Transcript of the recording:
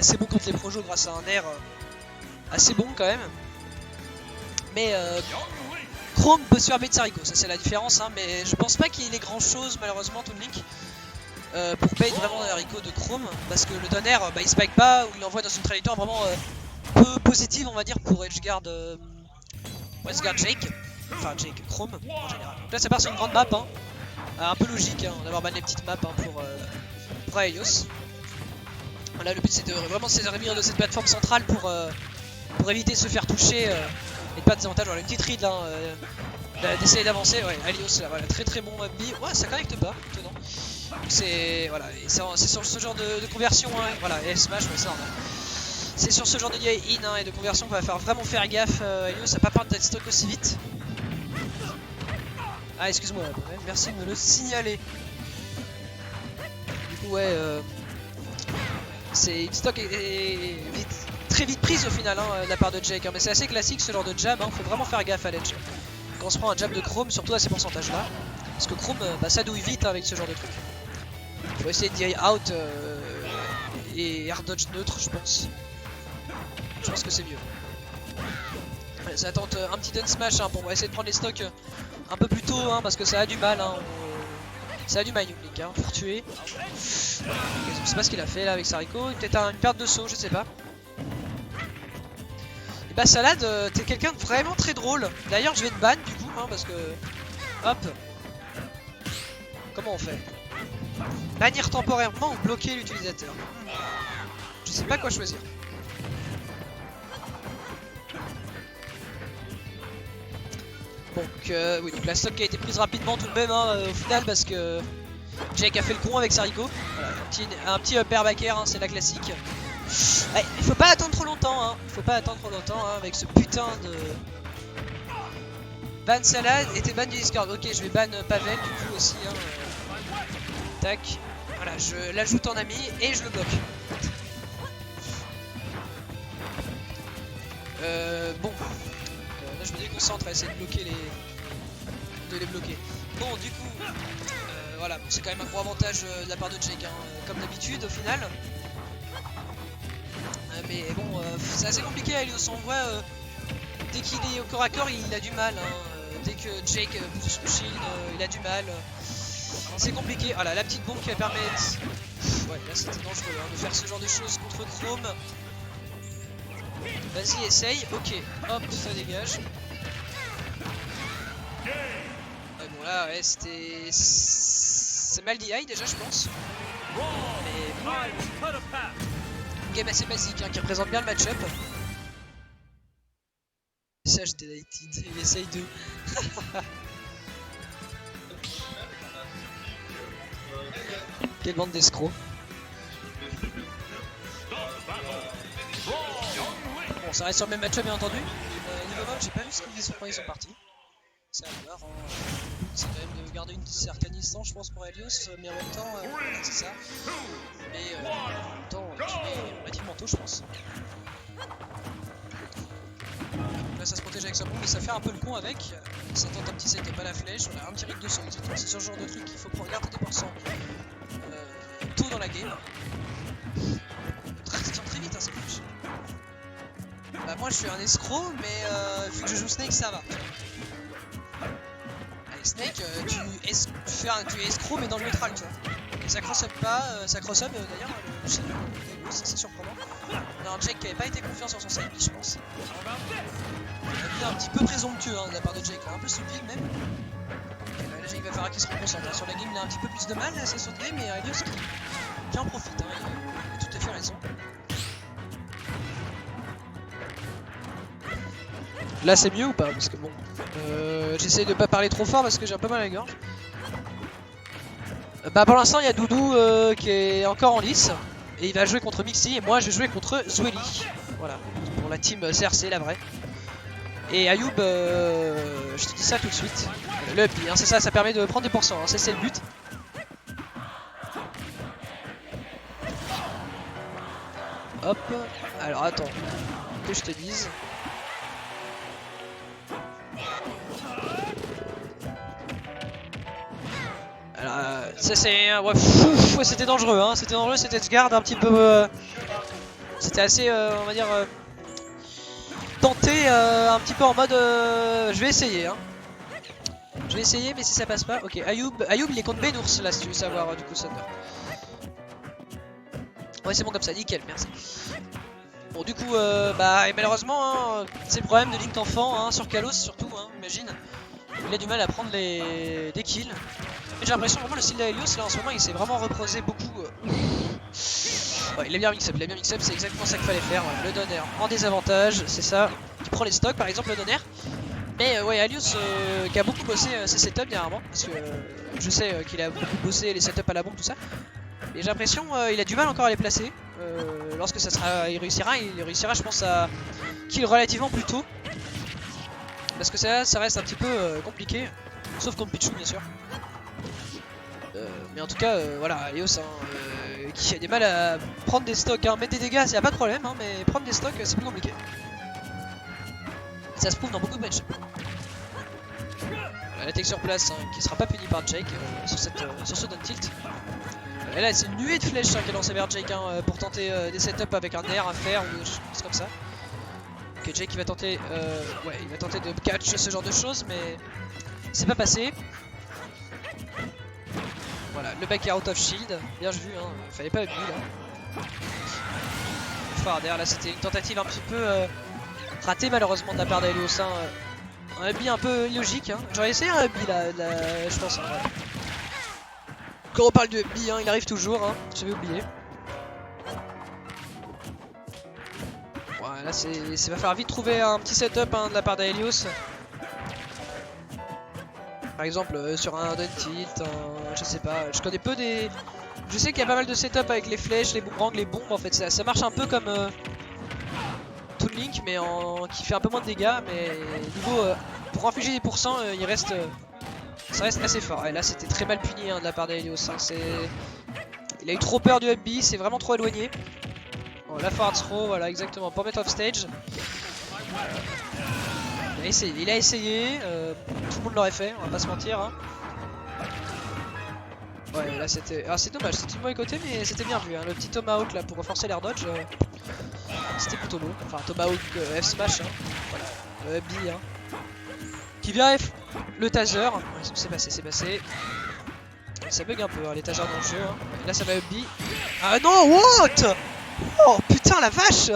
assez bon contre les projos grâce à un air assez bon quand même. Mais Chrome peut se faire bait de Sariko, ça c'est la différence, hein, mais je pense pas qu'il ait grand chose malheureusement Toon Link pour bait vraiment Sariko de Chrome, parce que le Donner bah, il spike pas ou il envoie dans une trajectoire vraiment peu positive on va dire pour Edgeguard Jake, enfin Jake Chrome en général. Donc là ça part sur une grande map, hein. Un peu logique hein, d'avoir ban les petites maps hein, pour Aelios. Là le but c'est de vraiment se servir de cette plateforme centrale pour éviter de se faire toucher et de pas de désavantage. Voilà une petite read là, d'essayer d'avancer. Ouais, Aelios là, voilà, très bon B. Ouais, ça connecte pas, étonnant. C'est voilà, c'est sur ce genre de conversion, hein, voilà, et smash, ouais, c'est normal. C'est sur ce genre de in hein, et de conversion qu'on va vraiment faire gaffe. Aelios ça n'a pas peur d'être stock aussi vite. Ah, excuse-moi, ouais, merci de me le signaler. Du coup, ouais, c'est une stock est très vite prise au final hein, de la part de Jake, hein, mais c'est assez classique ce genre de jab, hein, faut vraiment faire gaffe à l'edge. Quand on se prend un jab de Chrome, surtout à ces pourcentages là, parce que Chrome bah, ça douille vite hein, avec ce genre de truc. Faut essayer de DI out et air dodge neutre, je pense. Je pense que c'est mieux. Allez, ça tente un petit dun smash hein, pour essayer de prendre les stocks un peu plus tôt hein, parce que ça a du mal. Hein, ça a du mal Link hein, pour tuer. Je sais pas ce qu'il a fait là avec Sariko, peut-être une perte de saut, je sais pas. Et bah Salade, t'es quelqu'un de vraiment très drôle. D'ailleurs je vais te ban du coup hein, parce que... Hop. Comment on fait? Bannir temporairement ou bloquer l'utilisateur? Je sais pas quoi choisir. Donc oui, donc la stock qui a été prise rapidement tout de même hein, au final parce que Jake a fait le con avec Sariko. Voilà, un petit upper backer, hein, c'est la classique. Ouais, il faut pas attendre trop longtemps, hein. Il faut pas attendre trop longtemps hein, avec ce putain de ban Salade et t'es ban du Discord. Ok, je vais ban Pavel du coup aussi. Hein, Tac. Voilà, je l'ajoute en ami et je le bloque. Bon. Là je me déconcentre à essayer de bloquer de les bloquer. Bon du coup voilà, bon, c'est quand même un gros avantage de la part de Jake hein, comme d'habitude au final. Mais bon c'est assez compliqué Aelios, on voit dès qu'il est au corps à corps il a du mal hein, dès que Jake bouge son shield il a du mal. C'est compliqué. Voilà la petite bombe qui va permettre. Ouais là c'était dangereux hein, de faire ce genre de choses contre Chrome. Vas-y, essaye. Ok, hop, ça dégage. Ouais, bon, là, ouais, c'était. C'est mal DI déjà, je pense. Mais. Game assez basique hein, qui représente bien le match-up. Ça, j'étais lighted. Il essaye de. Quelle bande d'escrocs. Bon, ça reste sur le même match-up bien entendu. Niveau mob, j'ai pas vu ce qu'ils sont quand ils sont partis. C'est à voir. C'est quand même de garder une certaine distance, je pense, pour Aelios. Mais en même temps, voilà, c'est ça. Mais en même temps, il est relativement tôt, je pense. Là, ça se protège avec sa bombe, mais ça fait un peu le con avec. Ça tente un petit setup à la flèche. On a un petit rythme de son. C'est ce genre de truc qu'il faut garder des pourcents tôt dans la game. Ça tient très vite, hein, ces flèches. Bah moi je suis un escroc, mais vu que je joue Snake ça va. Avec Snake tu es escroc mais dans le neutral tu vois. Et ça cross up pas, ça cross up d'ailleurs le chien, c'est surprenant. On a un Jake qui avait pas été confiant sur son side B je pense. Un petit peu présomptueux hein, de la part de Jake, un peu stupide même. Et là Jake va falloir qu'il se reconcentre. Sur la game il a un petit peu plus de mal à cette game mais Aelios qui en profite, hein, il a tout à fait raison. Là c'est mieux ou pas? Parce que bon, j'essaie de pas parler trop fort parce que j'ai un peu mal à la gorge. Bah pour l'instant il y a Doudou qui est encore en lice. Et il va jouer contre Mixi et moi je vais jouer contre Zweli. Voilà, pour la team CRC la vraie. Et Ayoub, je te dis ça tout de suite. Le up, hein, c'est ça, ça permet de prendre des pourcents, hein, c'est le but. Hop, alors attends, que je te dise. Alors, ça c'est... ouais, c'était dangereux, hein, c'était dangereux, c'était Edgeguard un petit peu... C'était assez, on va dire, tenté un petit peu en mode je vais essayer. Hein. Je vais essayer, mais si ça passe pas. Ok, Ayoub il est contre Benours là, si tu veux savoir, du coup, Thunder. Ouais, c'est bon comme ça, nickel, merci. Bon, du coup, bah, et malheureusement, hein, c'est le problème de Link d'enfant, hein, sur Kalos surtout, hein, imagine. Il a du mal à prendre des kills. Mais j'ai l'impression vraiment le style d'Aelios là en ce moment il s'est vraiment reposé beaucoup. Ouais, il a bien mix-up, c'est exactement ça qu'il fallait faire. Le Donner en désavantage, c'est ça. Il prend les stocks par exemple le Donner. Mais ouais, Aelios qui a beaucoup bossé ses setups dernièrement. Parce que je sais qu'il a beaucoup bossé les setups à la bombe, tout ça. Et j'ai l'impression il a du mal encore à les placer. Lorsque ça sera, il réussira je pense à kill relativement plus tôt. Parce que ça reste un petit peu compliqué. Sauf contre Pichu bien sûr. Mais en tout cas, voilà, Aelios qui a des mal à prendre des stocks, hein. Mettre des dégâts, y a pas de problème, hein, mais prendre des stocks, c'est plus compliqué. Ça se prouve dans beaucoup de matchs. La tech sur place, hein, qui sera pas punie par Jake sur ce down tilt. Et là, c'est une nuée de flèches hein, qui est lancée vers Jake hein, pour tenter des setups avec un air à faire ou des choses comme ça. Ok, Jake il va tenter, ouais, il va tenter de catch ce genre de choses, mais c'est pas passé. Voilà, le back est out of shield, bien vu, hein. Fallait pas abus là. Farder, là c'était une tentative un petit peu ratée malheureusement de la part d'Aelios. Hein. Un abi un peu illogique, hein. J'aurais essayé un abi là, je pense. Hein, voilà. Quand on parle de abi, hein, il arrive toujours, hein. J'avais oublié. Voilà, ça va falloir vite trouver un petit setup hein, de la part d'Aelios. Par exemple sur un down tilt, je sais pas, je connais peu des... Je sais qu'il y a pas mal de setup avec les flèches, les boomerangs, les bombes en fait, ça marche un peu comme Toon Link mais qui fait un peu moins de dégâts, mais niveau pour infliger des pourcents, ça reste assez fort. Et là c'était très mal puni hein, de la part d'Aelios, hein. Il a eu trop peur du up B, c'est vraiment trop éloigné. Bon, la forward throw, voilà exactement, pour mettre off stage. Il a essayé, tout le monde l'aurait fait, on va pas se mentir. Hein. Ouais, là c'était. Ah, c'est dommage, c'était du mauvais côté, mais c'était bien vu. Hein. Le petit Tomahawk là pour renforcer l'air dodge, c'était plutôt beau. Enfin, Tomahawk F smash, hein. Voilà, B. Hein. Qui vient F le taser. Ouais, c'est passé. Ça bug un peu, hein, les tasers dans le jeu. Hein. Et là ça va up B. Ah non, what? Oh putain, la vache!